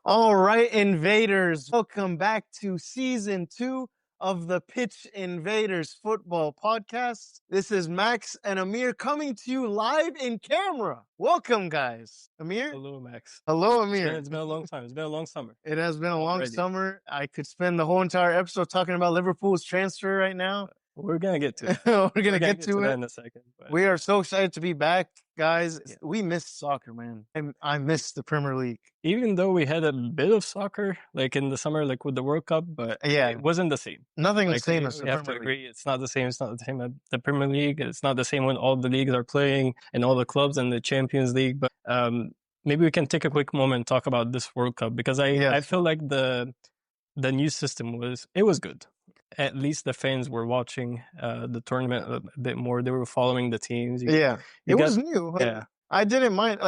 All right, invaders, welcome back to season 2 of the Pitch Invaders football podcast. This is Max and Amir coming to you live in camera. Welcome, guys. Amir? Hello, Max. Hello, Amir. It's been a long time. It's been a long summer. It has been a long Already. summer. I could spend the whole entire episode talking about Liverpool's transfer right now. We're going to get to it. We're going to get to that it in a second. But We are so excited to be back, guys. Yeah. We missed soccer, man. I missed the Premier League. even though we had a bit of soccer, like in the summer, like with the World Cup, but Yeah. it wasn't the same. Nothing the Like, same as the we have to Premier League. agree, it's not the same. It's not the same at the Premier League. It's not the same when all the leagues are playing and all the clubs and the Champions League. But maybe we can take a quick moment and talk about this World Cup because I Yes. feel like the new system was good. At least the fans were watching the tournament a bit more. They were following the teams. It was new. Yeah. I didn't mind.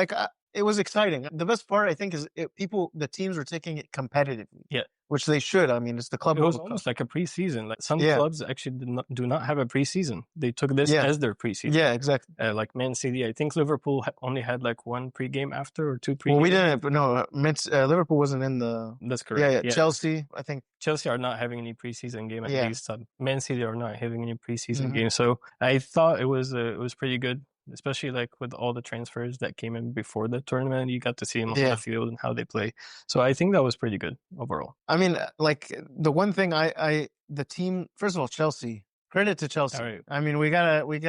It was exciting. The best part, I think, is the teams were taking it competitively. Yeah. Which they should. I mean, it's the club. It was World almost Cup. like a preseason. Like some Yeah. clubs actually do not have a preseason. They took this Yeah. as their preseason. Yeah, exactly. Like Man City, I think Liverpool only had like one pregame after or two pregame. Well, we didn't. But no, Liverpool wasn't in the. That's correct. Yeah. Chelsea, I think. Chelsea are not having any preseason game at Yeah. least. Man City are not having any preseason Mhm. game. So I thought it was pretty good, especially like with all the transfers that came in before the tournament. You got to see them on Yeah. the field and how they play. So I think that was pretty good overall. I mean, like the one thing the team. First of all, Chelsea. Credit to Chelsea. All right. I mean, we got. We're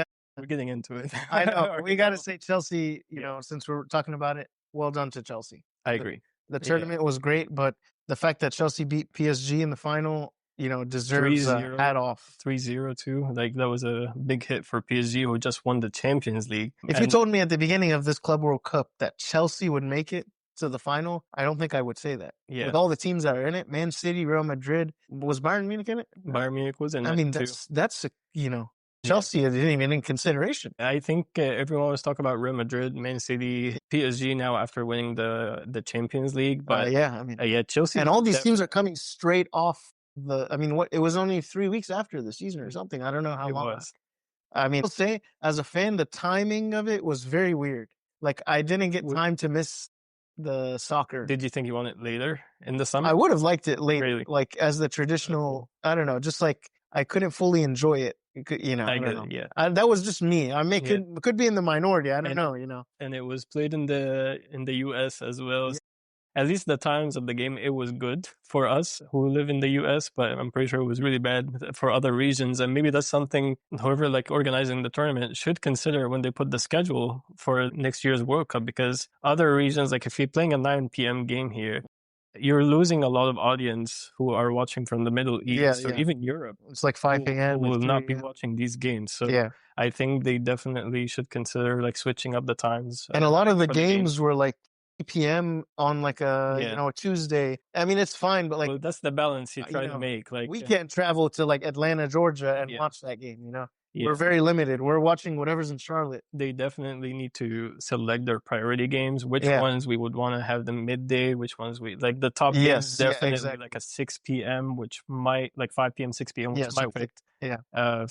getting into it. I know we got to say Chelsea. You know, since we're talking about it, well done to Chelsea. I agree. The tournament was great, but the fact that Chelsea beat PSG in the final, deserves a 3-0. hat off. 3-0 too. Like that was a big hit for PSG, who just won the Champions League. If you told me at the beginning of this Club World Cup that Chelsea would make it to the final, I don't think I would say that. Yeah. With all the teams that are in it, Man City, Real Madrid, was Bayern Munich in it? Bayern Munich was in it. I mean, too. that's Chelsea didn't even in consideration. I think everyone was talking about Real Madrid, Man City, PSG now after winning the Champions League. But Chelsea and all these teams are coming straight off it was only 3 weeks after the season or something. I don't know how long. I mean, I'll say as a fan, the timing of it was very weird. Like I didn't get time to miss the soccer. Did you think you want it later in the summer? I would have liked it later, Really? like as the traditional. I don't know, just like I couldn't fully enjoy it. I don't know. Yeah. That was just me. I mean, could be in the minority. I don't know. And it was played in the US as well. Yeah. At least the times of the game, it was good for us who live in the US, but I'm pretty sure it was really bad for other regions. And maybe that's something, whoever like organizing the tournament should consider when they put the schedule for next year's World Cup, because other regions, like if you're playing a 9 p.m. game here, you're losing a lot of audience who are watching from the Middle East or even Europe. It's like 5 p.m. Who will not be watching these games. So I think they definitely should consider like switching up the times. And a lot of the games were like 3 p.m. on like a Tuesday. I mean, it's fine, but like that's the balance you try to make. Like we can't travel to like Atlanta, Georgia, and watch that game. We're very limited. We're watching whatever's in Charlotte. They definitely need to select their priority games, which ones we would want to have them midday, which ones we like the top games definitely like a 6 p.m., which might like 5 p.m., 6 p.m., which might fit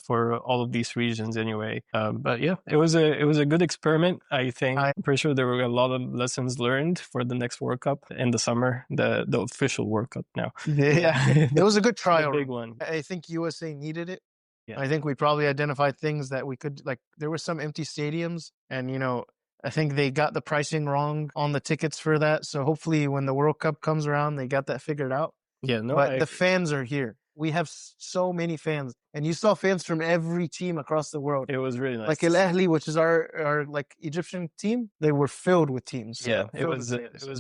for all of these regions anyway. But yeah, it was a good experiment. I think I'm pretty sure there were a lot of lessons learned for the next World Cup in the summer, the official World Cup now. Yeah, it was a good trial. Big one. I think USA needed it. Yeah. I think we probably identified things that we could, like, there were some empty stadiums, and, I think they got the pricing wrong on the tickets for that. So hopefully when the World Cup comes around, they got that figured out. Yeah, no, but the fans are here. We have so many fans, and you saw fans from every team across the world. It was really nice. Like Al Ahly, which is our like Egyptian team, they were filled with teams. Yeah, it was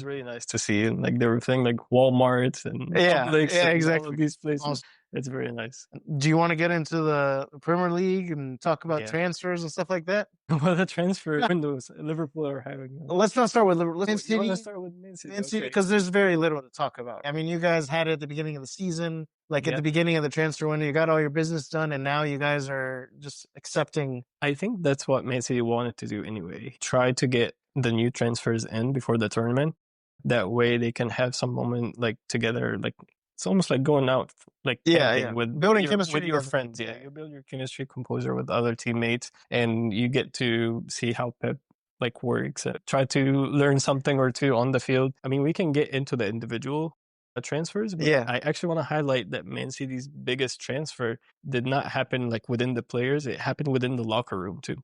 really nice to see. Like they were saying like Walmart and exactly. All of these places. Awesome. It's very nice. Do you want to get into the Premier League and talk about transfers and stuff like that? Well, the transfer windows Liverpool are having. Let's not start with Liverpool. Let's start with Man City. Because there's very little to talk about. I mean, you guys had it at the beginning of the season, like at the beginning of the transfer window. You got all your business done, and now you guys are just accepting. I think that's what Man City wanted to do anyway. Try to get the new transfers in before the tournament. That way they can have some moment like together, like it's almost like going out, like with building chemistry with your friends. Yeah, you build your chemistry composer with other teammates, and you get to see how Pep like works. Try to learn something or two on the field. I mean, we can get into the individual transfers, but I actually want to highlight that Man City's biggest transfer did not happen like within the players. It happened within the locker room too.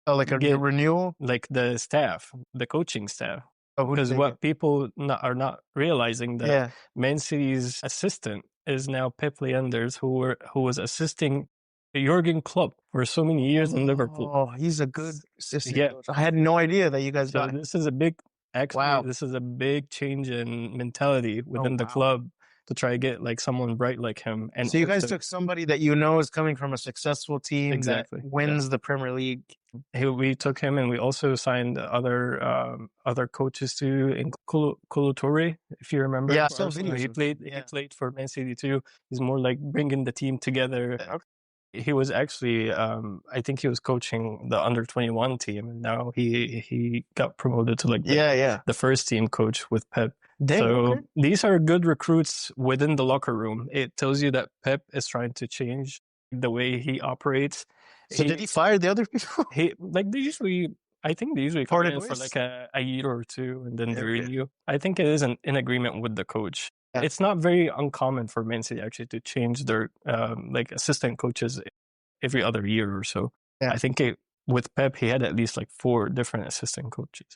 Oh, like a renewal? Like the staff, the coaching staff. Because what people are not realizing that Man City's assistant is now Pep Leanders, who was assisting Jurgen Klopp for so many years in Liverpool. Oh, he's a good assistant coach. I had no idea that you guys got him. This is a big, this is a big change in mentality within the club to try to get like someone bright like him. And so you guys took somebody that you know is coming from a successful team that wins the Premier League. We took him, and we also signed other coaches too, in Kolo Touré, if you remember. Yeah, he played for Man City too. He's more like bringing the team together. He was actually, I think he was coaching the under-21 team, and now he got promoted to like the first team coach with Pep. These are good recruits within the locker room. It tells you that Pep is trying to change the way he operates. So did he fire the other people? I think they usually come in for like a year or two, and then they renew. I think it is in agreement with the coach. Yeah. It's not very uncommon for Man City actually to change their like assistant coaches every other year or so. Yeah. I think with Pep, he had at least like 4 different assistant coaches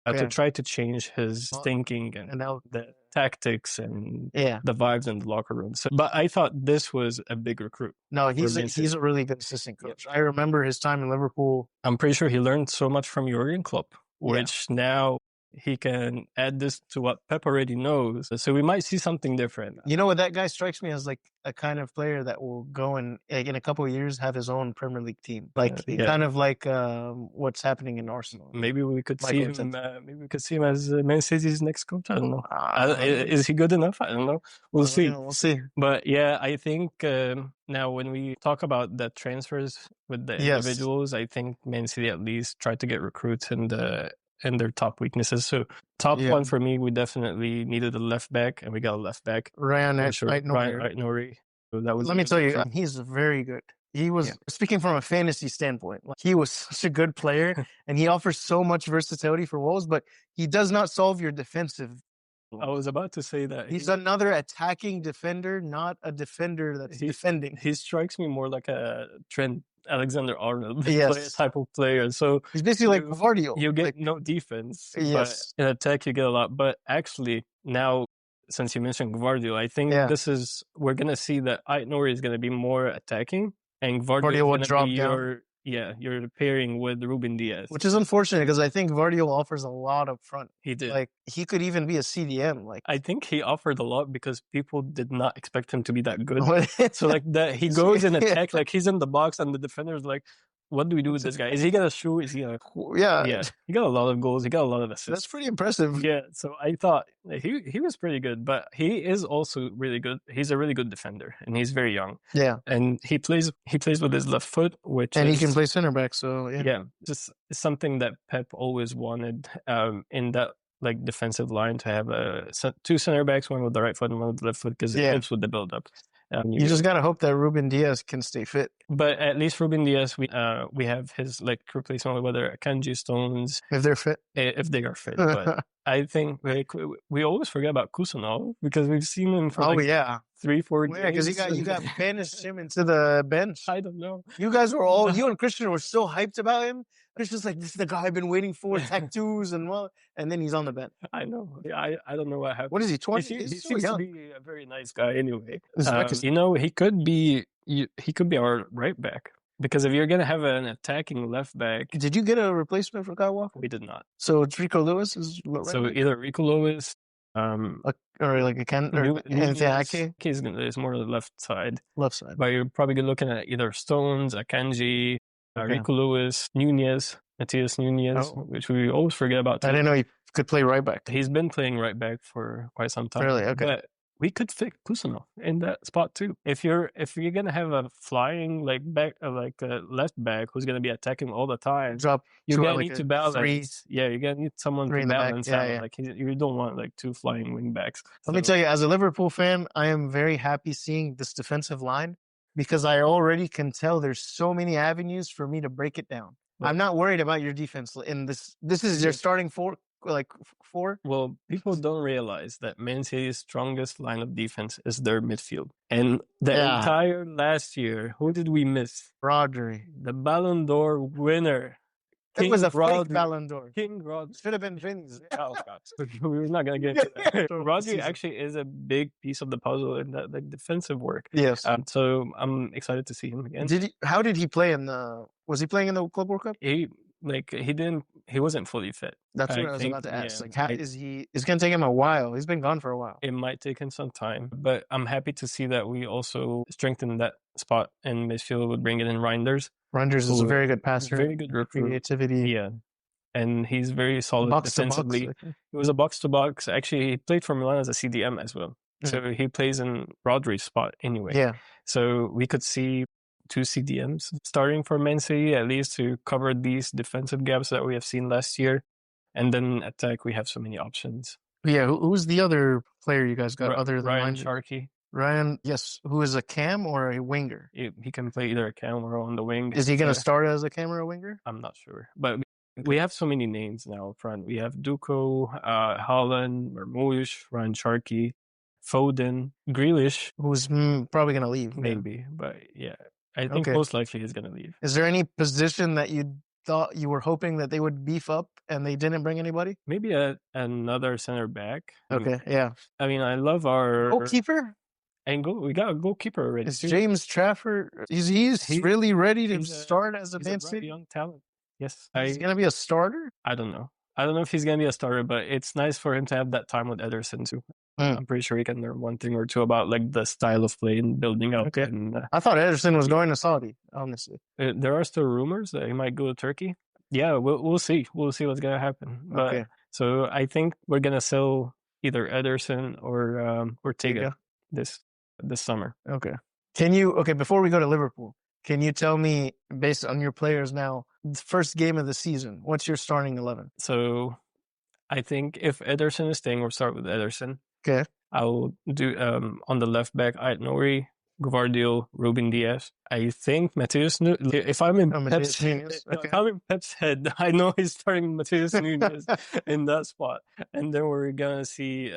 to try to change his thinking and the tactics and the vibes in the locker room. So, but I thought this was a big recruit. No, he's a really good assistant coach. I remember his time in Liverpool. I'm pretty sure he learned so much from Jurgen Klopp, which now he can add this to what Pep already knows. So we might see something different. You know what? That guy strikes me as like a kind of player that will go and like, in a couple of years have his own Premier League team. Like kind of like what's happening in Arsenal. Maybe we could see him. Maybe we could see him as Man City's next coach. I don't know. Is he good enough? I don't know. We'll see. We'll see. But yeah, I think now when we talk about the transfers with the individuals, I think Man City at least tried to get recruits in their top weaknesses. So top one for me, we definitely needed a left back, and we got a left back. Ryan Nori. So that was. Let me tell you, he's very good. He was speaking from a fantasy standpoint. Like, he was such a good player, and he offers so much versatility for Wolves. But he does not solve your defensive. I was about to say that he's another attacking defender, not a defender that's defending. He strikes me more like a Trent Alexander-Arnold type of player. So he's basically like Gvardiol. You get no defense, but in attack you get a lot. But actually, now since you mentioned Gvardiol, I think we're gonna see that Ait-Nouri is gonna be more attacking, and Gvardiol will drop down. You're pairing with Ruben Diaz. Which is unfortunate because I think Gvardiol offers a lot up front. He did. Like, he could even be a CDM. Like, I think he offered a lot because people did not expect him to be that good. So like that, he goes in attack, like he's in the box and the defender's like, what do we do with this guy? Is he gonna shoot? Is he gonna? Yeah. He got a lot of goals. He got a lot of assists. That's pretty impressive. Yeah. So I thought he was pretty good, but he is also really good. He's a really good defender, and he's very young. Yeah. And he plays with his left foot, he can play center back. So just something that Pep always wanted in that like defensive line, to have 2 center backs, one with the right foot and one with the left foot, because it helps with the build up. You just gotta hope that Ruben Diaz can stay fit. But at least Ruben Diaz, we have his like replacement, whether Akanji, Stones, if they're fit, if they are fit. But I think we always forget about Kusanov because we've seen him for 3-4 games. Yeah, because you got banished him into the bench. I don't know. You guys were you and Christian were so hyped about him. It's just like, this is the guy I've been waiting for, tattoos and then he's on the bench. I know. I don't know what happened. What is he, 20? He seems to be a very nice guy anyway. He could be our right back. Because if you're going to have an attacking left back... Did you get a replacement for Kyle Walker? We did not. So it's Rico Lewis? Either Rico Lewis... or like a Ken... Or Ake? Is more on the left side. Left side. But you're probably looking at either Stones, Akanji... Rico Lewis, Matthias Nunez, which we always forget about. I didn't know he could play right back. He's been playing right back for quite some time. Really? Okay. But we could fit Kusanov in that spot too. If you're gonna have a flying like back a left back who's gonna be attacking all the time, you're gonna need to balance. You're gonna need someone to balance out. Like you don't want like 2 flying wing backs. Let me tell you, as a Liverpool fan, I am very happy seeing this defensive line, because I already can tell there's so many avenues for me to break it down. I'm not worried about your defense in this. This is your starting four. Well, people don't realize that Man City's strongest line of defense is their midfield. And the entire last year, who did we miss? Rodri. The Ballon d'Or winner. It was a fake Ballon d'Or. King Rodri. Should have been Vin's. Oh, God. We're not going to get into that. Rodri actually is a big piece of the puzzle in that defensive work. Yes. So I'm excited to see him again. How did he play was he playing in the Club World Cup? He wasn't fully fit. That's what I was about to ask. It's going to take him a while. He's been gone for a while. It might take him some time, but I'm happy to see that we also strengthened that spot in midfield with bringing in Reinders. Reinders is a very good passer. Very good creativity. Yeah. And he's very solid defensively. He was a box-to-box. Actually, he played for Milan as a CDM as well. So he plays in Rodri's spot anyway. Yeah. So we could see 2 CDMs starting for Man City, at least to cover these defensive gaps that we have seen last year. And then attack, we have so many options. Yeah, who's the other player you guys got other than Ryan Sharkey? Ryan, yes. Who is a cam or a winger? He can play either a cam or on the wing. Is he going to start as a cam or a winger? I'm not sure. But we have so many names now up front. We have Duco, Haaland, Marmoush, Ryan Sharkey, Foden, Grealish. Who's probably going to leave. Maybe, but yeah. I think most likely he's going to leave. Is there any position that you thought you were hoping that they would beef up and they didn't bring anybody? Maybe another center back. Okay, yeah. I mean, I love our goalkeeper. We got a goalkeeper already. Is James Trafford? He's really ready to start as a Man City young talent. Yes, he's going to be a starter. I don't know. I don't know if he's going to be a starter, but it's nice for him to have that time with Ederson too. I'm pretty sure he can learn one thing or two about like the style of play and building up. Okay. And, I thought Ederson was going to Saudi, honestly. There are still rumors that he might go to Turkey. Yeah, we'll see. We'll see what's going to happen. But, so I think we're going to sell either Ederson or Ortega this summer. Okay. Before we go to Liverpool, can you tell me, based on your players now, the first game of the season, what's your starting 11? So I think if Ederson is staying, we'll start with Ederson. Okay. I'll do on the left back, Ait Nouri, Gvardiol, Ruben Diaz. I think Matheus Nunes. If I'm in Pep's head, I know he's starting Matheus Nunes in that spot. And then we're going to see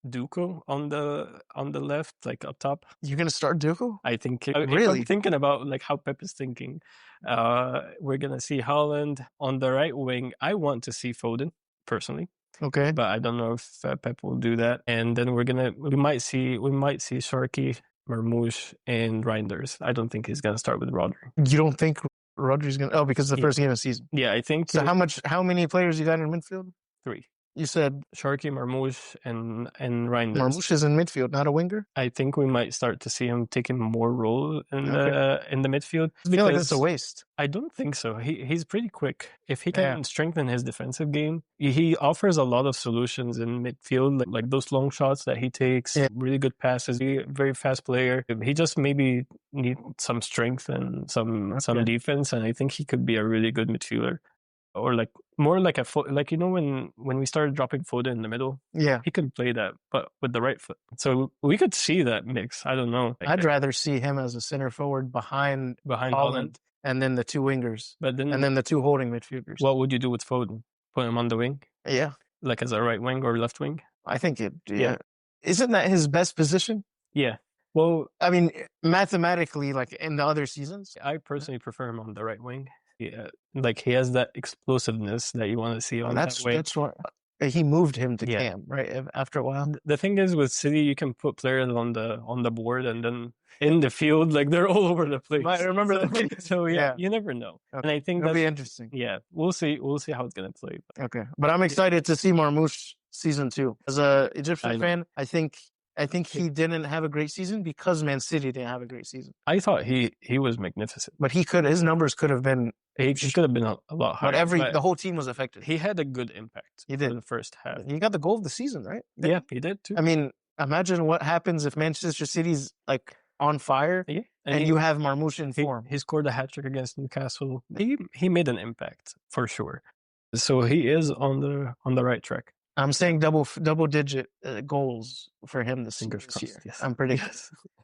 Duco on the left, like up top. You're going to start Duco? I think. Really? I'm thinking about like how Pep is thinking. We're going to see Haaland on the right wing. I want to see Foden, personally. Okay. But I don't know if Pep will do that. And then we might see Sharkey, Marmoush, and Reinders. I don't think he's gonna start with Rodri. You don't think Rodri's gonna? Oh, because the first game of the season. Yeah, I think. So how many players you got in midfield? 3. You said Sharkey, Marmoush, and Reinders. Marmoush is in midfield, not a winger. I think we might start to see him taking more role in the midfield. I feel like it's a waste. I don't think so. He's pretty quick. If he can strengthen his defensive game, he offers a lot of solutions in midfield, like those long shots that he takes, really good passes, very fast player. He just maybe needs some strength and some defense, and I think he could be a really good midfielder. Or like more like when we started dropping Foden in the middle, he could play that, but with the right foot. So we could see that mix. I don't know. I'd rather see him as a center forward behind Haaland, and then the 2 wingers, and then the 2 holding midfielders. What would you do with Foden? Put him on the wing? Yeah, like as a right wing or left wing? I think it. Yeah, isn't that his best position? Yeah. Well, I mean, mathematically, like in the other seasons, I personally prefer him on the right wing. Yeah, like he has that explosiveness that you want to see on that way. That's what he moved him to cam, right? After a while. The thing is with City, you can put players on the board and then in the field, like they're all over the place. I remember that. So you never know. Okay. And I think that'll be interesting. Yeah, we'll see how it's gonna play. Okay, but I'm excited to see Marmoush season 2. As a Egyptian fan, I think he didn't have a great season because Man City didn't have a great season. I thought he was magnificent, but his numbers could have been. He could have been a lot higher. But the whole team was affected. He had a good impact. He did in the first half. He got the goal of the season, right? Yeah, he did too. I mean, imagine what happens if Manchester City's like on fire, and you have Marmoush in form. He scored a hat-trick against Newcastle. He made an impact for sure. So he is on the right track. I'm saying double-digit goals for him this year. Yes. I'm predicting.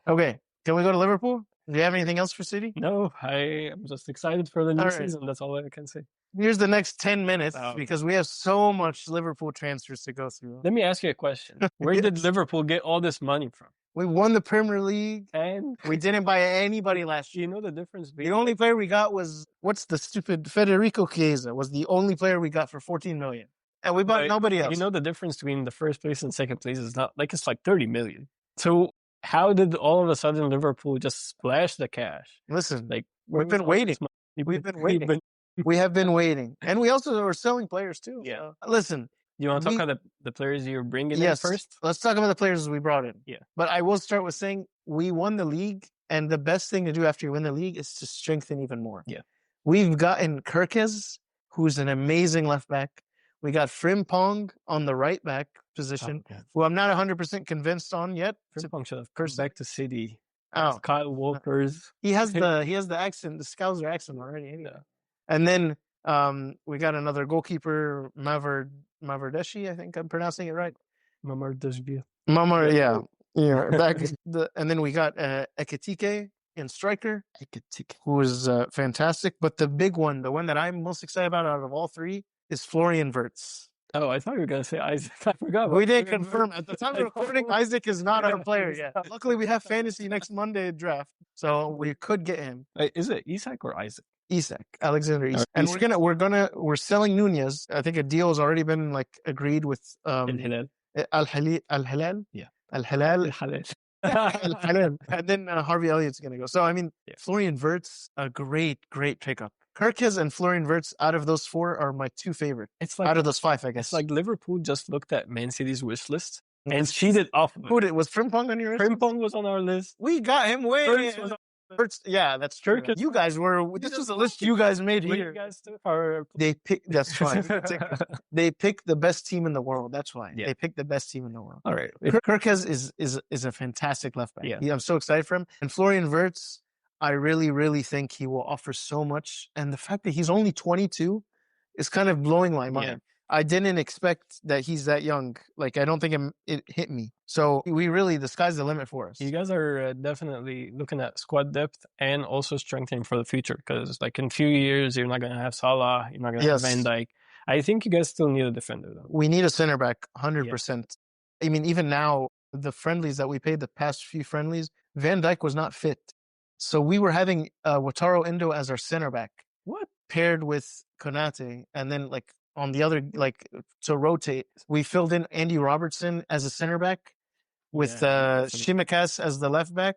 Okay, can we go to Liverpool? Do you have anything else for City? No, I am just excited for the new season. That's all I can say. Here's the next 10 minutes because we have so much Liverpool transfers to go through. Let me ask you a question. Where did Liverpool get all this money from? We won the Premier League and we didn't buy anybody last year. You know the difference? The only player we got was, what's the stupid, Federico Chiesa was the only player we got for 14 million. And we bought nobody else. You know the difference between the first place and second place is not like, it's like 30 million. So how did all of a sudden Liverpool just splash the cash? Listen, like we've been waiting. We've been waiting. We have been waiting. And we also are selling players too. Yeah. So, listen. You want to talk about the players you're bringing in first? Let's talk about the players we brought in. Yeah. But I will start with saying we won the league, and the best thing to do after you win the league is to strengthen even more. Yeah. We've gotten Kirkes, who's an amazing left back. We got Frimpong on the right back position, who I'm not 100% convinced on yet. Frimpong should have come back to City. Oh, Kyle Walker's. He has the accent, the Scouser accent already. Anyway. Yeah. And then we got another goalkeeper, Mavardeshi, I think I'm pronouncing it right. Mamardeshi. And then we got Ekitike in striker, who is fantastic. But the big one, the one that I'm most excited about out of all three, is Florian Wirtz. Oh, I thought you were going to say Isaac. I forgot. We didn't confirm. At the time of recording, Isaac is not our player yet. Luckily, we have fantasy next Monday draft, so we could get him. Is it Isak or Isaac? Isak, Alexander Isak. And we're selling Nunez. I think a deal has already been agreed with Al-Hilal. Al-Hilal? Yeah. Al-Hilal. Al-Hilal. And then Harvey Elliott's going to go. So, I mean, Florian Wirtz, a great pickup. Kirkes and Florian Wirtz, out of those four, are my two favorite. It's like, out of those five, I guess. It's like Liverpool just looked at Man City's wish list and cheated off of it. Was Frimpong on your list? Frimpong was on our list. We got him way. Yeah, that's true. You guys were. This was a list you guys made here. You guys are... They picked. That's fine. They picked the best team in the world. That's why they picked the best team in the world. All right. Kirkes is a fantastic left back. Yeah. I'm so excited for him. And Florian Wirtz, I really think he will offer so much. And the fact that he's only 22 is kind of blowing my mind. Yeah. I didn't expect that he's that young. Like, I don't think it hit me. So the sky's the limit for us. You guys are definitely looking at squad depth and also strengthening for the future. Because like in a few years, you're not going to have Salah. You're not going to have Van Dijk. I think you guys still need a defender though. We need a center back, 100%. Yeah. I mean, even now, the friendlies that we played, the past few friendlies, Van Dijk was not fit. So we were having Wataru Endo as our center back. What? Paired with Konate. And then on the other, to rotate, we filled in Andy Robertson as a center back with Shimikas as the left back,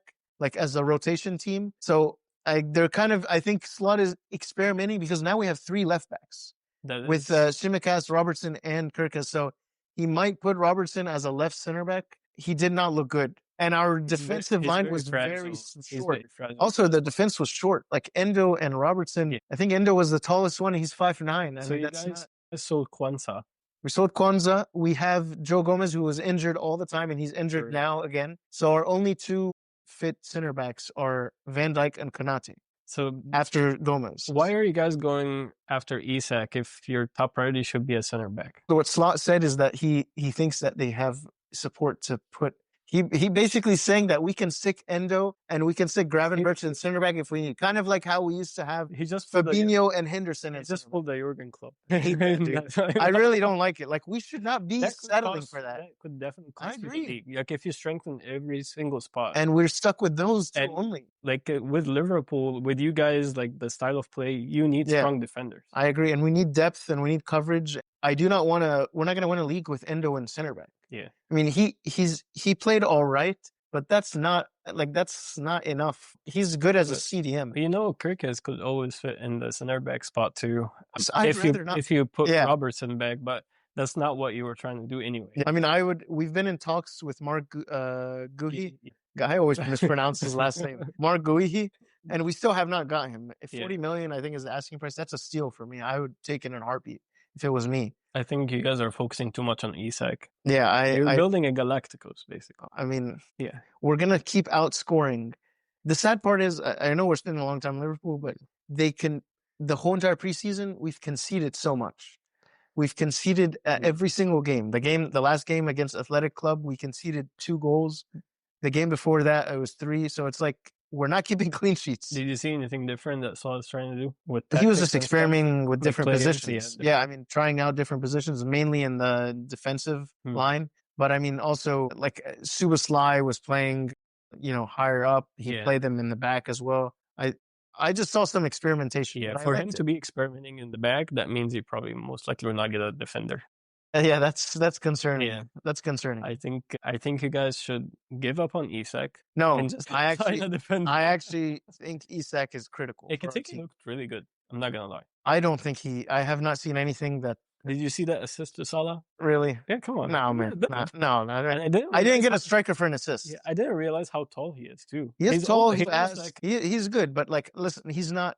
as a rotation team. So they're kind of, I think Slot is experimenting because now we have three left backs with Shimikas, Robertson, and Kirkes. So he might put Robertson as a left center back. He did not look good. And our defensive line was very short. Also, the defense was short. Like Endo and Robertson, I think Endo was the tallest one. He's 5'9". So you guys sold Kwanzaa. We sold Kwanzaa. We have Joe Gomez, who was injured all the time, and he's injured now again. So our only two fit center backs are Van Dijk and Konate. So after Gomez. Why are you guys going after Isak if your top priority should be a center back? So what Slot said is that he thinks that they have support to put. He basically saying that we can stick Endo and we can stick Gravenberch in center back if we need. Kind of like how we used to have Fabinho and Henderson. He just pulled the Jurgen Klopp. I really don't like it. Like, we should not be settling for that. That could definitely cost you the league. Like, if you strengthen every single spot. And we're stuck with those two only. Like, with Liverpool, with you guys, like, the style of play, you need strong defenders. I agree. And we need depth and we need coverage. I do not want to... We're not going to win a league with Endo and center back. Yeah. I mean, he played all right, but that's not enough. He's good as a CDM. You know, Kirkes could always fit in the center back spot too. If you put Robertson back, but that's not what you were trying to do anyway. Yeah. I mean, we've been in talks with Mark Guhi. I always mispronounce his last name. Mark Guhi. And we still have not got him. If 40 million, I think, is the asking price, that's a steal for me. I would take it in a heartbeat if it was me. I think you guys are focusing too much on Isak. Yeah, you're building a Galacticos, basically. I mean, we're gonna keep outscoring. The sad part is, I know we're spending a long time in Liverpool, but the whole entire preseason, we've conceded so much. We've conceded every single game. The last game against Athletic Club, we conceded 2 goals. The game before that, it was 3. So it's like we're not keeping clean sheets. Did you see anything different that Saul is trying to do with He was just experimenting with different positions. Yeah, I mean, trying out different positions, mainly in the defensive line. But I mean, also like Subasly was playing, higher up. He played them in the back as well. I just saw some experimentation. Yeah, for him to be experimenting in the back, that means he probably most likely will not get a defender. Yeah, that's concerning. Yeah, that's concerning. I think you guys should give up on Isak. No, I actually think Isak is critical. Ekitike looked really good. I'm not gonna lie. I have not seen anything that. Did you see that assist to Salah? Really? Yeah, come on. No, man. No. I didn't get a striker for an assist. Yeah, I didn't realize how tall he is too. He's tall. He's fast. He's good, but like, listen, he's not.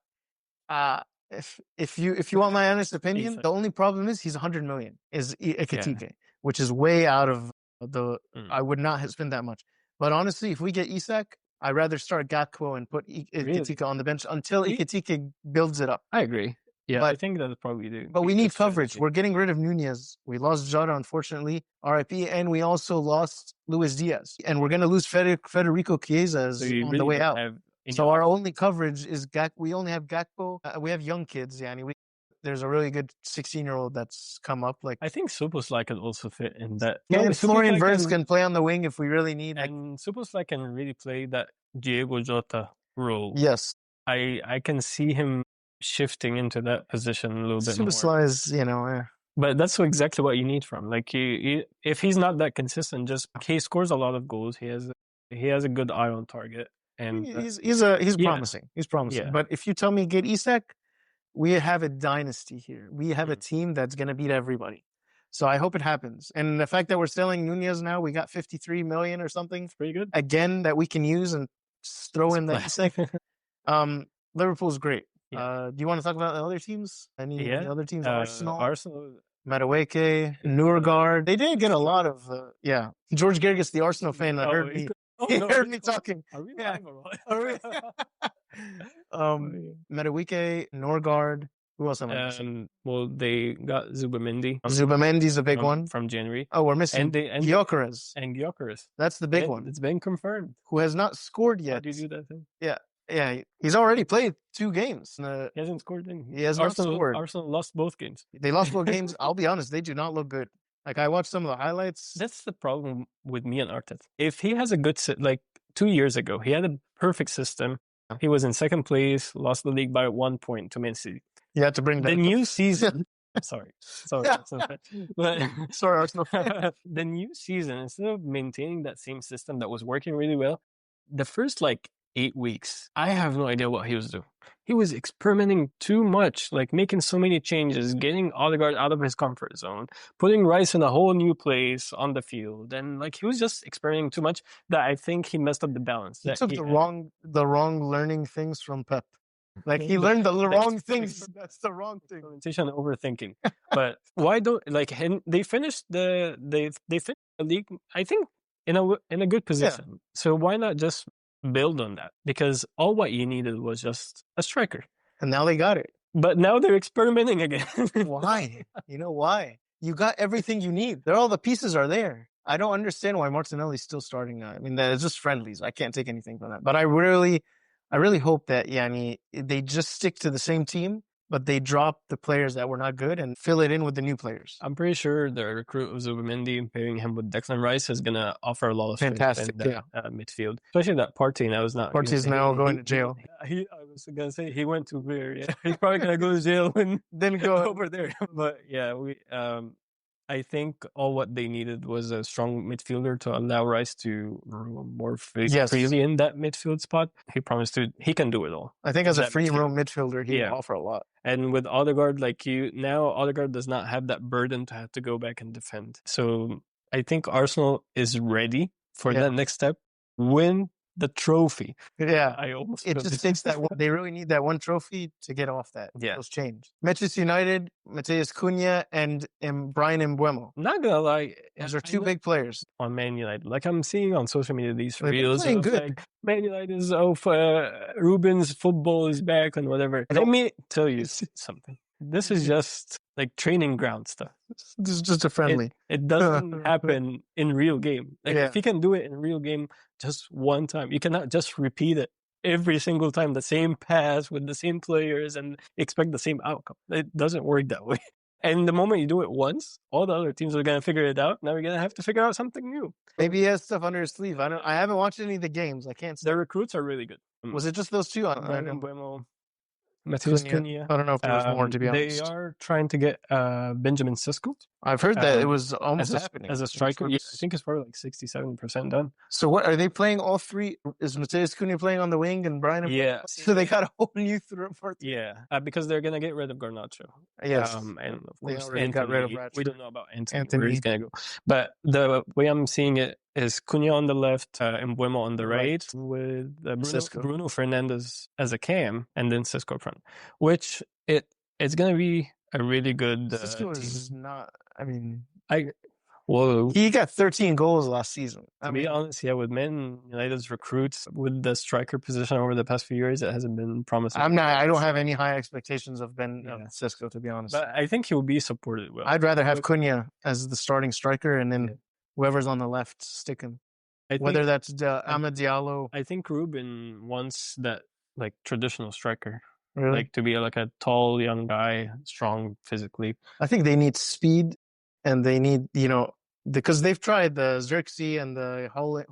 If you want my honest opinion, the only problem is he's 100 million is Ekitike, which is way out of the. I would not have spent that much. But honestly, if we get Isak, I'd rather start Gakpo and put Ekitike on the bench until Ekitike builds it up. I agree. Yeah, but I think that's probably the. But we need coverage. We're getting rid of Nunez. We lost Jota, unfortunately, RIP, and we also lost Luis Diaz, and we're going to lose Federico Chiesa on the way out. So our only coverage is we only have Gakpo. We have young kids. Yeah, and there's a really good 16-year-old that's come up. Like I think Supos can also fit in that. Yeah, and Florian Wirtz can play on the wing if we really need. And Supos can really play that Diego Jota role. Yes, I can see him shifting into that position a little bit more. Supos is, But that's exactly what you need from. Like if he's not that consistent, he scores a lot of goals. He has a good eye on target. And he's promising. He's promising. Yeah. But if you tell me get Isak, we have a dynasty here. We have a team that's going to beat everybody. So I hope it happens. And the fact that we're selling Nunez now, we got 53 million or something. It's pretty good. Again, that we can use and throw in the Isak. Liverpool's great. Yeah. Do you want to talk about the other teams? Any other teams? Arsenal. Madueke, Noorgaard. They did get a lot of, George Gerges, the Arsenal fan that heard me. He heard me talking. Are we live Madueke, Noorgaard. Who else am I missing? Well, they got Zubamendi. Zubamendi's a big one. From January. Oh, we're missing Gyökeres. And Gyökeres. That's the big one. It's been confirmed. Who has not scored yet. How do you do that thing? Yeah. He's already played 2 games. He hasn't scored any. He has not scored. Arsenal lost both games. They lost both games. I'll be honest, they do not look good. Like, I watched some of the highlights. That's the problem with me and Arteta. If he has a good, 2 years ago, he had a perfect system. He was in second place, lost the league by 1 point to Man City. You had to bring the new season. Sorry. But sorry, Arsenal. The new season, instead of maintaining that same system that was working really well, the first 8 weeks, I have no idea what he was doing. He was experimenting too much, making so many changes, getting Odegaard out of his comfort zone, putting Rice in a whole new place on the field, and he was just experimenting too much that I think he messed up the balance. He took the wrong learning things from Pep. He learned the wrong things. That's the wrong thing. Implementation and overthinking. But why don't they finished the league? I think in a good position. Yeah. So why not just build on that? Because all what you needed was just a striker, and now they got it. But now they're experimenting again. Why? You know why? You got everything you need. All the pieces are there. I don't understand why Martinelli's still starting. I mean, it's just friendlies. I can't take anything from that. But I really hope that they just stick to the same team, but they drop the players that were not good and fill it in with the new players. I'm pretty sure the recruit of Zubamendi pairing him with Declan Rice is going to offer a lot of fantastic midfield. Especially that Partey now is not. Partey's now going to jail. I was going to say he went to where? Yeah, he's probably going to go to jail and then go over there. But yeah, I think all what they needed was a strong midfielder to allow Rice to roam more freely in that midfield spot. He promised he can do it all. I think as a free roam midfielder, he can offer a lot. And with Odegaard, Odegaard does not have that burden to have to go back and defend. So I think Arsenal is ready for that next step. Win the trophy. Yeah, I almost. It just takes that. They really need that one trophy to get off that. Yeah, those change. Manchester United, Mateus Cunha and Brian Mbeumo. Not gonna lie, those are 2 big players on Man United. I'm seeing on social media these reels. Playing good. Man United is Ruben's football is back and whatever. Let me tell you something. This is just training ground stuff. This is just a friendly. It doesn't happen in real game. If you can do it in real game just one time, you cannot just repeat it every single time the same pass with the same players and expect the same outcome. It doesn't work that way. And the moment you do it once, all the other teams are going to figure it out. Now we're going to have to figure out something new. Maybe he has stuff under his sleeve. I haven't watched any of the games. I can't say. The recruits are really good. Was it just those two? Brandon Buemo, Matheus Cunha. I don't know if there was more, to be honest. They are trying to get Benjamin Sisko. I've heard that it was almost happening. As a striker, I think it's probably like 60-70% done. So what, are they playing all three? Is Matheus Cunha playing on the wing and Brian? Yeah. So they got a whole new part. Yeah, because they're going to get rid of Garnacho. Yes. And of course, they got rid of Ratchet. We don't know about Anthony. Where he's going to go. But the way I'm seeing it is Cunha on the left and Buemo on the right with Bruno Fernandes as a cam and then Sisko front, which it's going to be a really good Sisko is not, well, he got 13 goals last season. To be honest, with Man United's recruits with the striker position over the past few years, it hasn't been promising. I don't have any high expectations of Sisko, to be honest. But I think he will be supported well. I'd rather have Cunha as the starting striker and then whoever's on the left stick him. Whether that's Amad Diallo. I think Ruben wants that like traditional striker. Really? Like to be like a tall young guy, strong physically. I think they need speed, and they need because they've tried the Xerxes and the Holland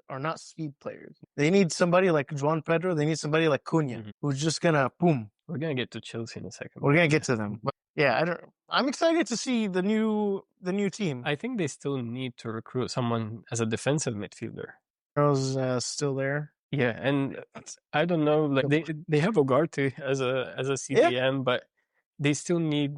are not speed players. They need somebody like João Pedro. They need somebody like Cunha who's just gonna boom. We're gonna get to Chelsea in a second. We're gonna get to them. But yeah, I'm excited to see the new team. I think they still need to recruit someone as a defensive midfielder. Carl's still there. Yeah, and I don't know. Like they have Ugarte as a CDM, but they still need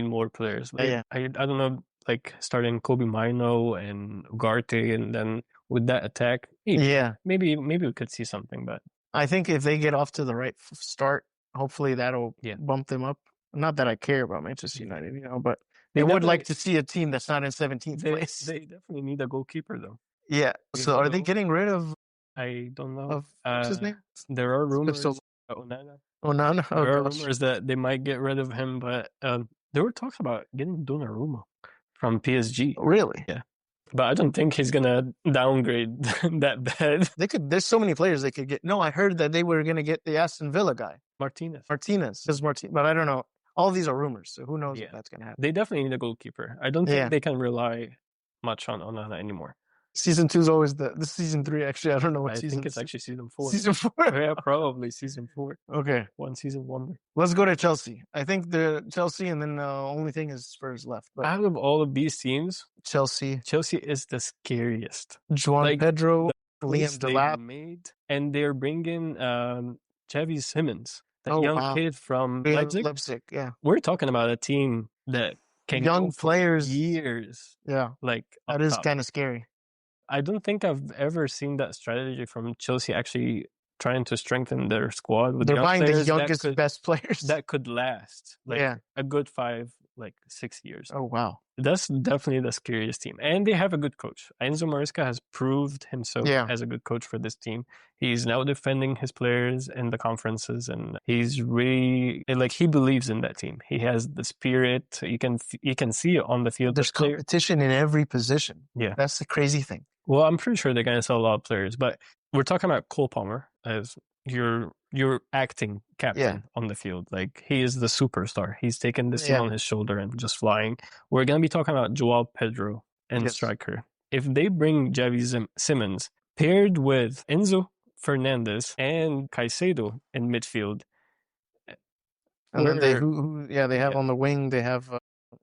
more players. Like, I don't know, like starting Kobe Mino and Ugarte, and then with that attack, maybe we could see something. But I think if they get off to the right start, hopefully that'll bump them up. Not that I care about Manchester United, but they would like to see a team that's not in 17th place. They definitely need a goalkeeper, though. Yeah. So are they getting rid of? I don't know. What's his name? There are rumors. Onana. There are rumors that they might get rid of him, but there were talks about getting Donnarumma from PSG. Really? Yeah. But I don't think he's gonna downgrade that bad. There's so many players they could get. No, I heard that they were gonna get the Aston Villa guy, Martinez. But I don't know. All these are rumors, so who knows if that's gonna happen. They definitely need a goalkeeper. I don't think they can rely much on Onana anymore. Season 2 is always this season 3. Actually, I don't know what season. I think it's actually season 4. Season 4? Yeah, probably season 4. Okay. One season wonder. Let's go to Chelsea. I think the Chelsea, and then the only thing is Spurs left. But out of all of these teams, Chelsea is the scariest. João Pedro, Liam Delap, and they're bringing Xavi Simons, that young kid from Leipzig. Yeah, we're talking about a team that can young players years. Yeah, like that is kind of scary. I don't think I've ever seen that strategy from Chelsea actually trying to strengthen their squad. They're buying the youngest, best players that could last a good 6 years. Oh, wow. That's definitely the scariest team. And they have a good coach. Enzo Maresca has proved himself as a good coach for this team. He's now defending his players in the conferences, and he's really, he believes in that team. He has the spirit. You can see it on the field. There's competition in every position. Yeah. That's the crazy thing. Well, I'm pretty sure they're going to sell a lot of players, but we're talking about Cole Palmer as your acting captain on the field. Like, he is the superstar. He's taken this team on his shoulder and just flying. We're going to be talking about João Pedro and striker. If they bring Xavi Simons paired with Enzo Fernandez and Caicedo in midfield, and then they have on the wing, they have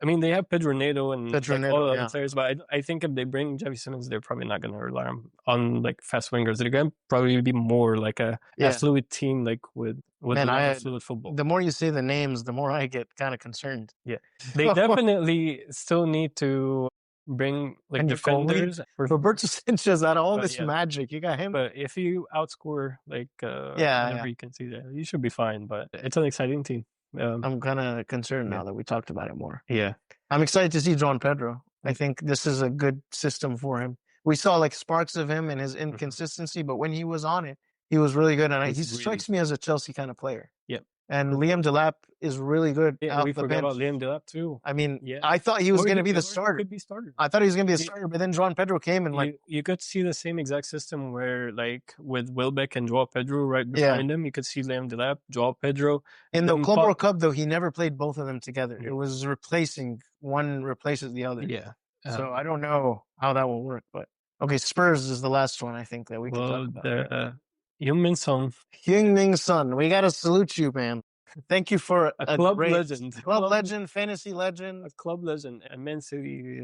they have Pedro Neto and all the other players, but I think if they bring Xavi Simons, they're probably not going to rely on fast wingers. They're going to probably be more like a fluid team, with fluid football. The more you say the names, the more I get kind of concerned. Yeah, they definitely still need to bring defenders. Roberto Sanchez, out of all this magic, you got him. But if you outscore whenever you can see that, you should be fine. But it's an exciting team. I'm kind of concerned now that we talked about it more. Yeah. I'm excited to see João Pedro. I think this is a good system for him. We saw sparks of him and his inconsistency, but when he was on it, he was really good. And he strikes me as a Chelsea kind of player. Yeah. And Liam Delap is really good. Yeah, we forgot about Liam Delap too. I mean, I thought he was going to be the starter. Could be starter. I thought he was going to be a starter, but then João Pedro came and you could see the same exact system where with Wilbeck and João Pedro right behind him, you could see Liam Delap, João Pedro. In the Club World Cup, though, he never played both of them together. It was replacing, one replaces the other. Yeah. So I don't know how that will work, but okay, Spurs is the last one I think that we can talk about. Heung-min Son. Heung-min Son, we got to salute you, man. Thank you for a club legend. Club legend, fantasy legend. A club legend, immensely.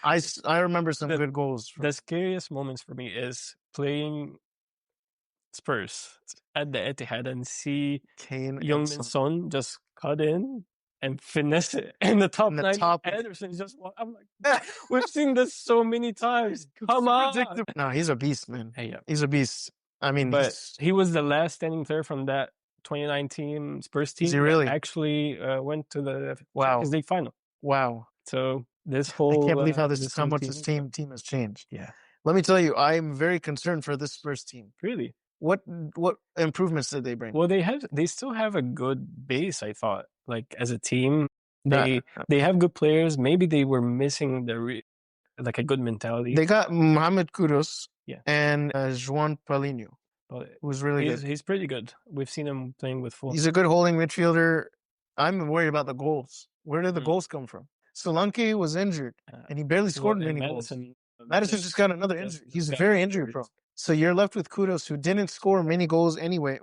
I remember some good goals. The scariest moments for me is playing Spurs at the Etihad and see Heung-min Son just cut in and finesse it in the top 9. Anderson just, I'm like, we've seen this so many times. Come on. No, he's a beast, man. Hey, yeah. He's a beast. I mean, but he was the last standing player from that 2019 Spurs team. Is he really? That actually went to the Champions League final. Wow. So this whole I can't believe how much this team has changed. Yeah. Let me tell you, I'm very concerned for this Spurs team. Really? What improvements did they bring? Well, they still have a good base, I thought. Like as a team, they have good players. Maybe they were missing a good mentality. They got Mohamed Kudus and João Paulinho, who's really good. He's pretty good. We've seen him playing with Fulham. He's a good holding midfielder. I'm worried about the goals. Where did the goals come from? Solanke was injured, and he barely scored many goals. Madison just got another injury. He's very injury prone. So you're left with Kudus, who didn't score many goals anyway.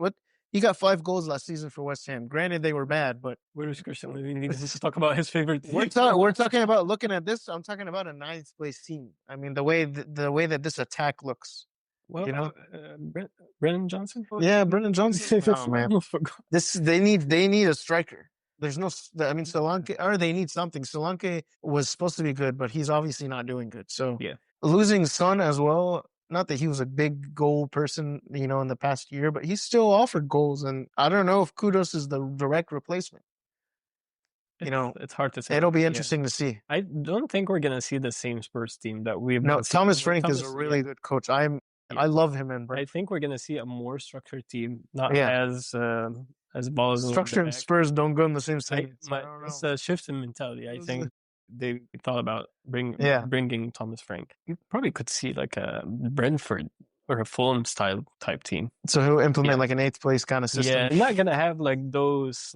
He got 5 goals last season for West Ham. Granted, they were bad, but where is Christian? We need to talk about his favorite team. We're talking about looking at this. I'm talking about a 9th place team. I mean, the way that this attack looks. Well, Brennan Johnson. Yeah, Brennan Johnson. Oh, man. They need a striker. There's no. I mean, Solanke, or they need something. Solanke was supposed to be good, but he's obviously not doing good. So losing Son as well. Not that he was a big goal person, in the past year, but he still offered goals. And I don't know if Kudus is the direct replacement. It's hard to say. It'll be interesting to see. I don't think we're going to see the same Spurs team that we've. No, Thomas Frank is a really good coach. I love him. And I think we're going to see a more structured team, not as balls. Structure and Spurs don't go in the same side. It's a shift in mentality. I think they thought about bringing Thomas Frank. You probably could see like a Brentford or a Fulham style type team. So he'll implement like an 8th place kind of system. Yeah, you're not gonna have like those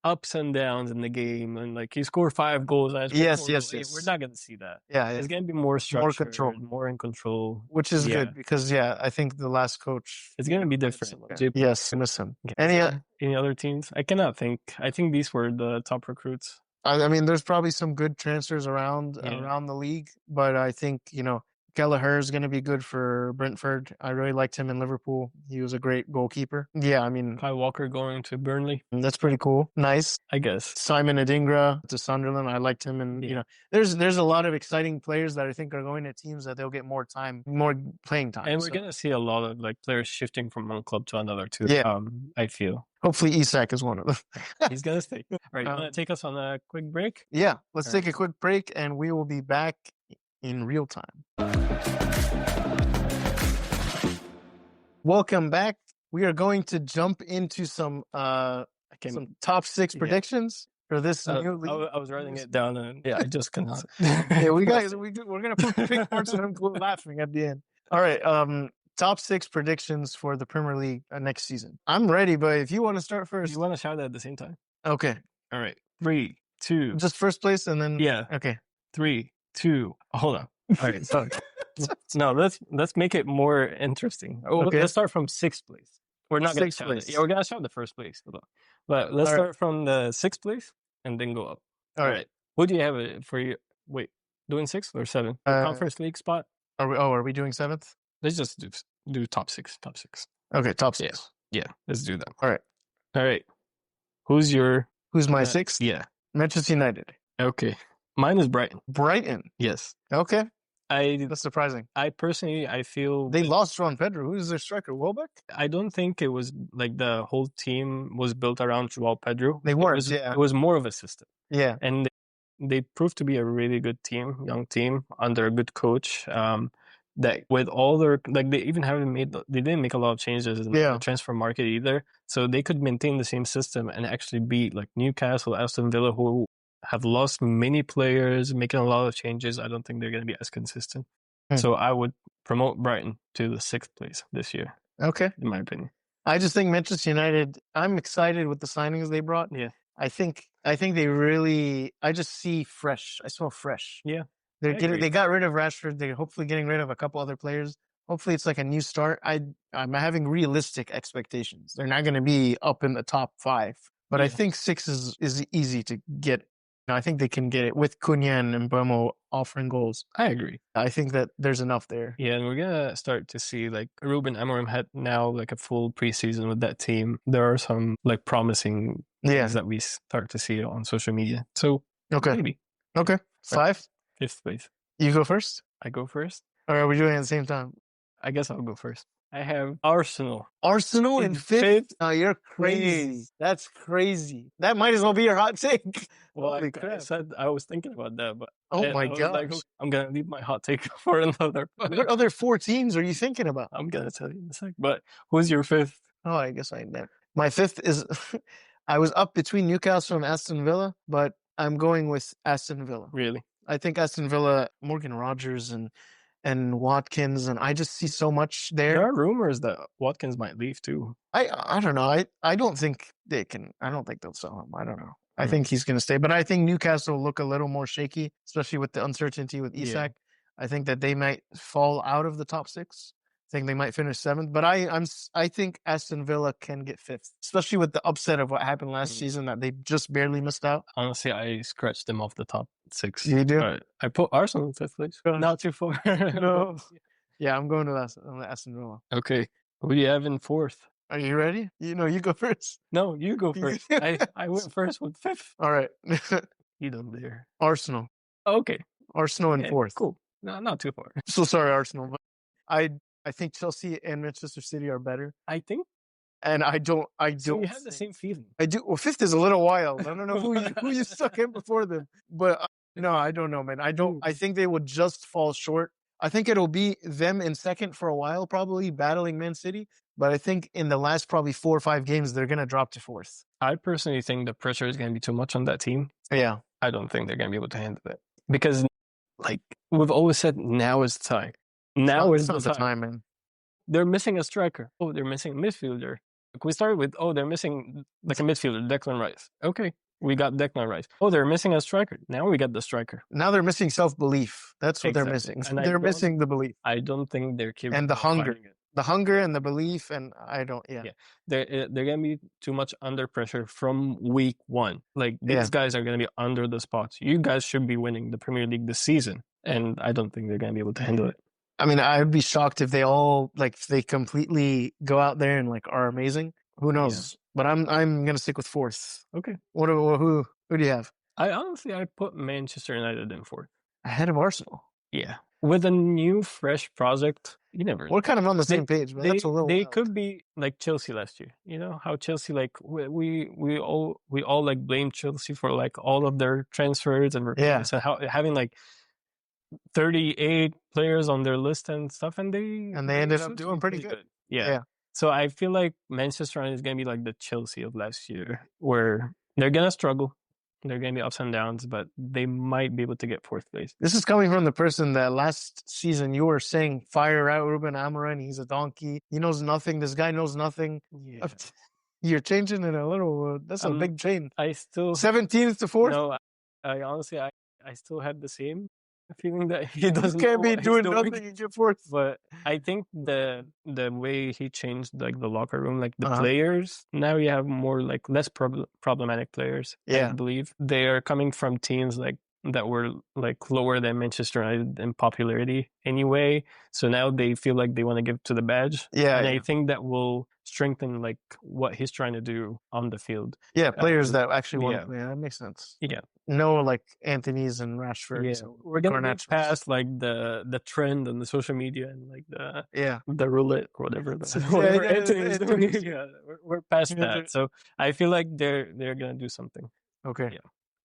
ups and downs in the game, and like you score 5 goals. Yes. We're not gonna see that. Yeah, it's gonna be more structured, more in control, which is good because I think the last coach it's gonna be different. Yes, miss him. Any other teams? I cannot think. I think these were the top recruits. I mean, there's probably some good transfers around the league, but I think, Kelleher is going to be good for Brentford. I really liked him in Liverpool. He was a great goalkeeper. Yeah, I mean... Kyle Walker going to Burnley. That's pretty cool. Nice. I guess. Simon Adingra to Sunderland. I liked him. And, there's a lot of exciting players that I think are going to teams that they'll get more playing time. And we're going to see a lot of players shifting from one club to another too. Yeah. I feel. Hopefully Isak is one of them. He's going to stay. All right, you want to take us on a quick break? Yeah, let's take a quick break and we will be back in real time. Welcome back. We are going to jump into some top 6 predictions for this new league. I was writing it down and I just cannot. We're gonna put big parts of them laughing at the end. All right. Top 6 predictions for the Premier League next season. I'm ready, but if you want to start first, you want to shout at the same time. Okay. All right. 3, 2. Just first place and then. Yeah. Okay. 3, 2. Hold on. All right. Sorry. No, let's make it more interesting. Okay. Let's start from 6th place. We're not going to shout it. Yeah, we're going to shout the first place. But let's start from the 6th place and then go up. All right. What do you have for you? Wait, doing 6th or 7th? Conference League spot? Are we doing 7th? Let's just do top 6. Okay, top 6. Yeah, let's do that. All right. Who's my 6th? Yeah. Manchester United. Okay. Mine is Brighton. Brighton? Yes. Okay. That's surprising. I feel... They lost João Pedro. Who's their striker? Welbeck? I don't think it was like the whole team was built around João Pedro. They weren't, It was more of a system. Yeah. And they proved to be a really good team, young team, under a good coach. that with all their like they didn't make a lot of changes in the transfer market either, so they could maintain the same system and actually beat like Newcastle, Aston Villa, who have lost many players, making a lot of changes. I don't think they're going to be as consistent. So I would promote Brighton to the 6th place this year. Okay, in my opinion. I just think Manchester United, I'm excited with the signings they brought. Yeah. I think they really, I just see fresh. I smell fresh. Yeah. They got rid of Rashford. They're hopefully getting rid of a couple other players. Hopefully it's like a new start. I'm having realistic expectations. They're not going to be up in the top 5, but I think 6 is easy to get. I think they can get it with Cunha and Mbeumo offering goals. I agree. I think that there's enough there. Yeah, and we're gonna start to see like Ruben Amorim had now like a full preseason with that team. There are some like promising things that we start to see on social media. So maybe. Okay. 5? 5th place. You go first? I go first. Or are we doing it at the same time? I guess I'll go first. I have Arsenal. Arsenal in 5th? Oh, you're crazy. That's crazy. That might as well be your hot take. Well, I was thinking about that, but my God, like, I'm gonna leave my hot take for another. What other 4 teams are you thinking about? I'm gonna tell you in a sec. But who's your 5th? Oh, I guess I know. My 5th is I was up between Newcastle and Aston Villa, but I'm going with Aston Villa. Really? I think Aston Villa, Morgan Rogers and Watkins, and I just see so much there. There are rumors that Watkins might leave too. I don't know. I don't think they can. I don't think they'll sell him. I don't know. I think he's going to stay, but I think Newcastle will look a little more shaky, especially with the uncertainty with Isak. I think that they might fall out of the top 6. I think they might finish 7th, but I think Aston Villa can get 5th, especially with the upset of what happened last season that they just barely missed out. Honestly, I scratched them off the top 6. You do? I put Arsenal in 5th place. Not too far. No. Yeah, I'm going to Aston Villa. Okay. Who do you have in 4th? Are you ready? You go first. No, you go first. I went first with 5th. All right. You don't dare. Arsenal. Okay. Arsenal in 4th. Cool. No, not too far. So sorry, Arsenal, but I think Chelsea and Manchester City are better. I think. And I don't. So you have the same feeling. I do. Well, 5th is a little wild. I don't know who you stuck in before them, but no, I don't know, man. I don't. I think they would just fall short. I think it'll be them in 2nd for a while, probably battling Man City. But I think in the last probably 4 or 5 games, they're going to drop to 4th. I personally think the pressure is going to be too much on that team. Yeah. I don't think they're going to be able to handle it. Because, like, we've always said, now is the time. Now is the time, man. They're missing a striker. Oh, they're missing a midfielder. Like, we started with, they're missing like a midfielder, Declan Rice. Okay. We got Declan Rice. Oh, they're missing a striker. Now we got the striker. Now they're missing self-belief. That's what they're missing. And they're missing the belief. I don't think they're capable. And the hunger. The hunger and the belief, and I don't, They're going to be too much under pressure from week 1. Like, these guys are going to be under the spots. You guys should be winning the Premier League this season, and I don't think they're going to be able to handle it. I mean, I'd be shocked if they all, like, if they completely go out there and, like, are amazing. Who knows? Yeah. But I'm going to stick with 4th. Okay. Who do you have? I put Manchester United in 4th. Ahead of Arsenal? Yeah. With a new, fresh project, you never. We're kind of on the same page, but that's a little. They could be like Chelsea last year. You know how Chelsea, like we all like blame Chelsea for like all of their transfers and recruitments and how having like 38 players on their list and stuff, and they ended up doing pretty good. Yeah. So I feel like Manchester United is gonna be like the Chelsea of last year, where they're gonna struggle. They're going to be ups and downs, but they might be able to get 4th place. This is coming from the person that last season you were saying, fire out Ruben Amorim. He's a donkey. He knows nothing. This guy knows nothing. Yeah. You're changing in a little, that's a big change. I still... 17th to 4th? No, I honestly, I still had the same feeling that he doesn't. You can't be doing nothing and get 4th. But I think the way he changed like the locker room, like the players, now you have more like less problematic players. Yeah, I believe they are coming from teams like that were like lower than Manchester United in popularity anyway. So now they feel like they want to give to the badge. Yeah, and I think that will strengthen like what he's trying to do on the field. Yeah, players that actually want to play. That makes sense. Yeah. No, like Anthony's and Rashford. Yeah, we're gonna get past like the trend and the social media and like the roulette or whatever. Whatever Anthony's doing. Yeah, we're past that. So I feel like they're gonna do something. Okay. Yeah.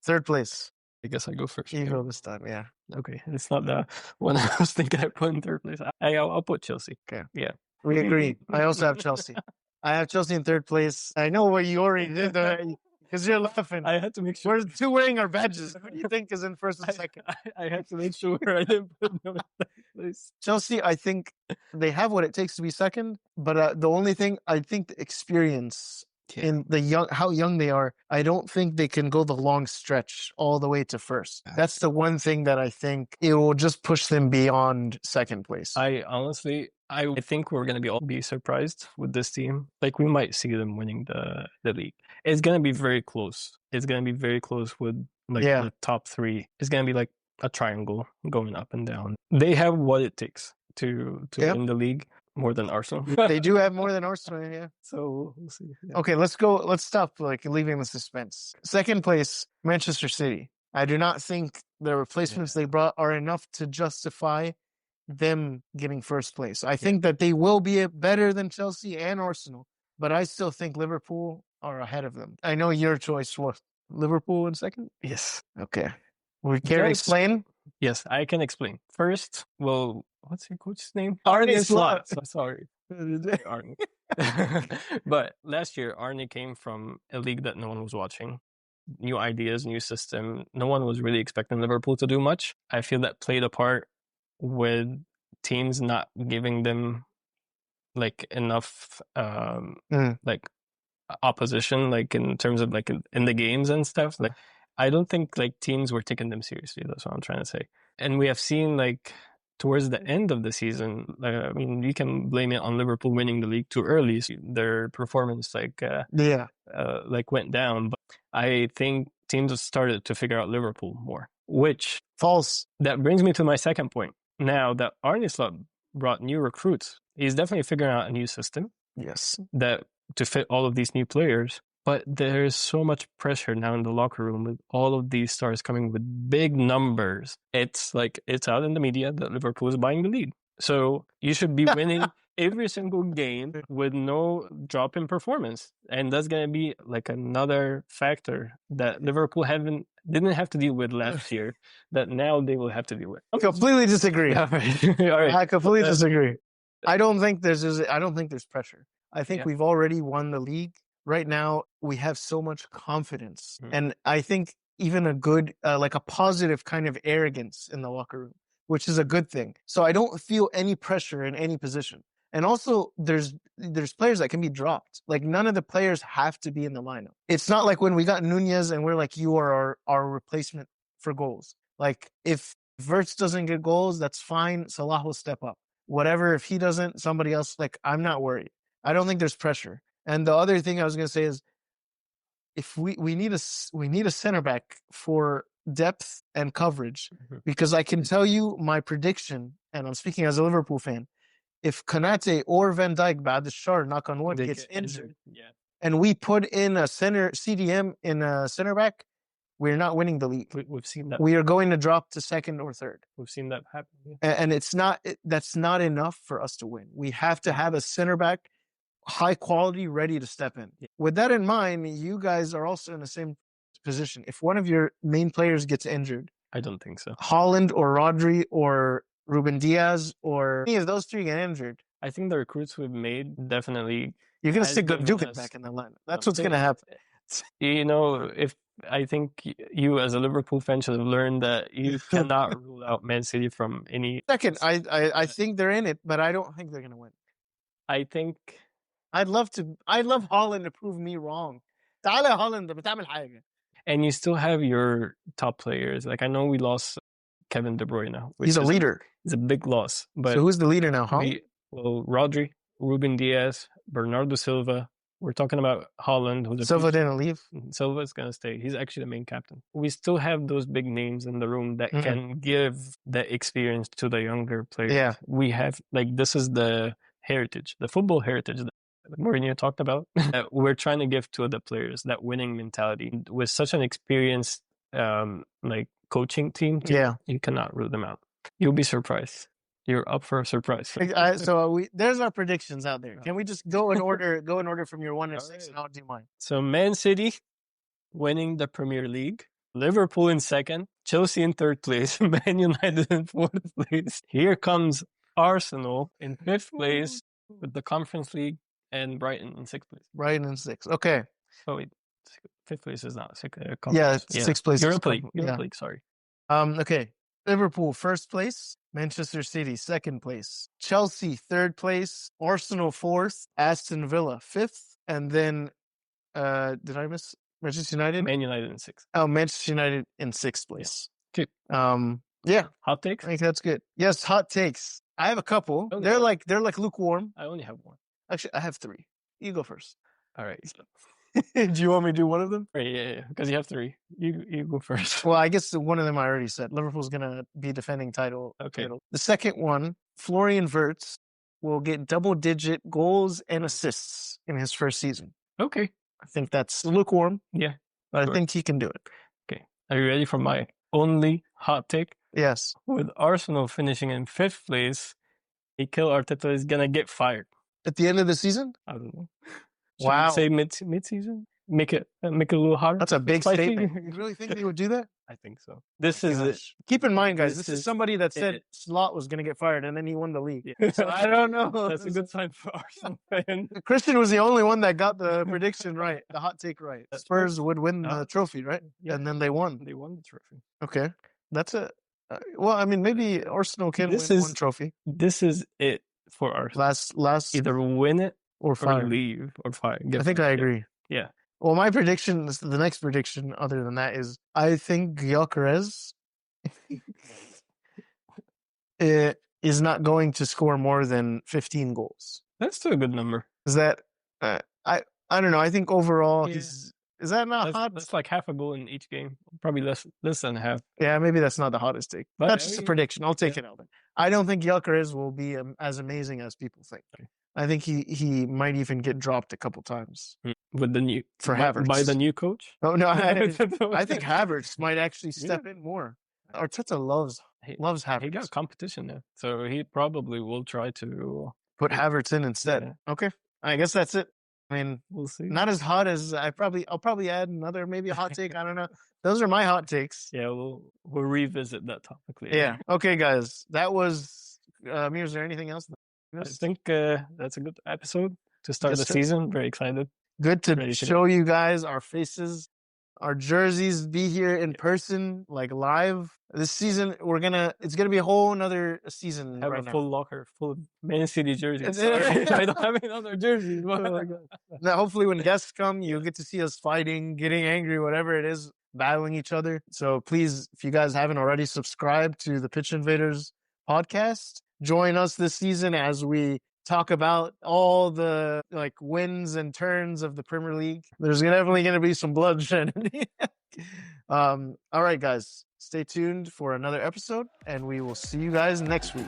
3rd place. I guess I go first. You go this time, yeah. Okay, it's not the one I was thinking I put in third place. I'll put Chelsea. Okay. Yeah. We agree. I also have Chelsea. I have Chelsea in third place. I know what you already did, because you're laughing. I had to make sure. We're two wearing our badges. Who do you think is in first and second? I had to make sure I didn't put them in second place. Chelsea, I think they have what it takes to be second, but the only thing, I think the experience in how young they are, I don't think they can go the long stretch all the way to first. That's the one thing that I think it will just push them beyond second place. I think we're going to be surprised with this team. Like, we might see them winning the league. It's going to be very close. It's going to be very close with the top three. It's going to be like a triangle going up and down. They have what it takes to win the league. More than Arsenal. They do have more than Arsenal, yeah. So we'll see. Yeah. Okay, let's go. Let's stop leaving the suspense. Second place, Manchester City. I do not think the replacements they brought are enough to justify them getting first place. I think that they will be better than Chelsea and Arsenal, but I still think Liverpool are ahead of them. I know your choice was Liverpool in second? Yes. Okay. We care to explain? Yes, I can explain. First, well, what's your coach's name? Arne Slot. So sorry. Arne. But last year, Arne came from a league that no one was watching. New ideas, new system. No one was really expecting Liverpool to do much. I feel that played a part with teams not giving them enough opposition, in terms of in the games and stuff. I don't think teams were taking them seriously. That's what I'm trying to say. And we have seen towards the end of the season, I mean, you can blame it on Liverpool winning the league too early. So their performance went down. But I think teams have started to figure out Liverpool more, which false. That brings me to my second point. Now that Arne Slot brought new recruits, he's definitely figuring out a new system. Yes. That to fit all of these new players. But there's so much pressure now in the locker room with all of these stars coming with big numbers. It's out in the media that Liverpool is buying the league. So you should be winning every single game with no drop in performance. And that's going to be another factor that Liverpool didn't have to deal with last year that now they will have to deal with. I completely disagree. All right. I completely disagree. I don't think there's pressure. I think we've already won the league. Right now, we have so much confidence. And I think even a good, a positive kind of arrogance in the locker room, which is a good thing. So I don't feel any pressure in any position. And also, there's players that can be dropped. None of the players have to be in the lineup. It's not like when we got Nunez and we're you are our replacement for goals. If Wirtz doesn't get goals, that's fine. Salah will step up. Whatever, if he doesn't, somebody else, I'm not worried. I don't think there's pressure. And the other thing I was going to say is, if we need a center back for depth and coverage, because I can tell you my prediction, and I'm speaking as a Liverpool fan, if Konate or Van Dijk, bad Shar, knock on wood, gets injured, and we put in a CDM in a center back, we're not winning the league. We've seen that. We are going to drop to second or third. We've seen that happen. Yeah. And that's not enough for us to win. We have to have a center back, high quality, ready to step in. Yeah. With that in mind, you guys are also in the same position. If one of your main players gets injured, I don't think so. Haaland or Rodri or Ruben Diaz or any of those three get injured, I think the recruits we've made definitely. You're going to stick Duke back in the lineup. That's what's going to happen. If I think you as a Liverpool fan should have learned that you cannot rule out Man City from any. Second, I think they're in it, but I don't think they're going to win. I think. I'd love Haaland to prove me wrong. تعال يا هالاند بتعمل حاجة. And you still have your top players. I know we lost Kevin De Bruyne. He's a leader. It's a big loss. But so who's the leader now? Rodri, Ruben Diaz, Bernardo Silva. We're talking about Haaland. Silva didn't leave. Silva's going to stay. He's actually the main captain. We still have those big names in the room that can give the experience to the younger players. Yeah. We have, this is the heritage, the football heritage that Mourinho talked about. We're trying to give to the players that winning mentality. With such an experienced coaching team, you cannot rule them out. You'll be surprised. You're up for a surprise. So there's our predictions out there. Can we just go in order? Go in order from your 1 to 6, and I'll do mine. So Man City winning the Premier League, Liverpool in second, Chelsea in 3rd place, Man United in 4th place. Here comes Arsenal in 5th place with the Conference League, and Brighton in 6th place. Brighton in 6th. Okay. Oh wait, 5th place is not conference. Yeah, 6th place. Europa League. Sorry. Okay. Liverpool 1st place, Manchester City 2nd place, Chelsea 3rd place, Arsenal 4th, Aston Villa 5th, and then did I miss Manchester United? Man United in 6th. Oh, Manchester United in 6th place. Yeah. Okay. Yeah. Hot takes? I think that's good. Yes, hot takes. I have a couple. They're like lukewarm. I only have one. Actually, I have 3. You go first. All right. Do you want me to do one of them? Yeah. Because you have 3. You go first. Well, I guess one of them I already said. Liverpool's gonna be defending title. Okay. The second one, Florian Wirtz will get double-digit goals and assists in his first season. Okay. I think that's lukewarm. Yeah. But I think he can do it. Okay. Are you ready for my only hot take? Yes. With Arsenal finishing in 5th place, Mikel Arteta is gonna get fired at the end of the season. I don't know. Wow. Should we say mid-season? Make it a little harder. That's a big statement. You really think they would do that? I think so. This is it. Keep in mind, guys, this is somebody that said Slot was going to get fired, and then he won the league. Yeah. So I don't know. That's a good sign for Arsenal fans. Christian was the only one that got the prediction right, the hot take right. Spurs would win the trophy, right? Yeah. And then they won. They won the trophy. Okay. That's it. Well, I mean, maybe Arsenal can win one trophy. This is it for Arsenal. Last either win it or fire. Leave or fire. I think I agree. Yeah. Well, my prediction, the next prediction other than that is I think Gyökeres is not going to score more than 15 goals. That's still a good number. Is that I don't know. I think overall is that not hot? That's like half a goal in each game. Probably less than half. Yeah, maybe that's not the hottest take. But that's just a prediction. I'll take it out. I don't think Gyökeres will be as amazing as people think. Okay. I think he might even get dropped a couple times with the new Havertz by the new coach. Oh no, I think Havertz might actually step in more. Arteta loves Havertz. He got competition there, so he probably will try to put Havertz in instead. Yeah. Okay, I guess that's it. I mean, we'll see. Not as hot as I'll probably add another maybe a hot take. I don't know. Those are my hot takes. Yeah, we'll revisit that topic later. Yeah. Okay, guys, that was. Amir, is there anything else? I think that's a good episode to start the season. Very excited. Good to show you guys our faces, our jerseys, be here in person, like live. This season, it's gonna be a whole another season. Have a full locker full of Man City jerseys. I don't have any other jerseys. Now, hopefully, when guests come, you'll get to see us fighting, getting angry, whatever it is, battling each other. So please, if you guys haven't already, subscribe to the Pitch Invaders podcast. Join us this season as we talk about all the wins and turns of the Premier League. There's definitely going to be some bloodshed. All right, guys, stay tuned for another episode, and we will see you guys next week.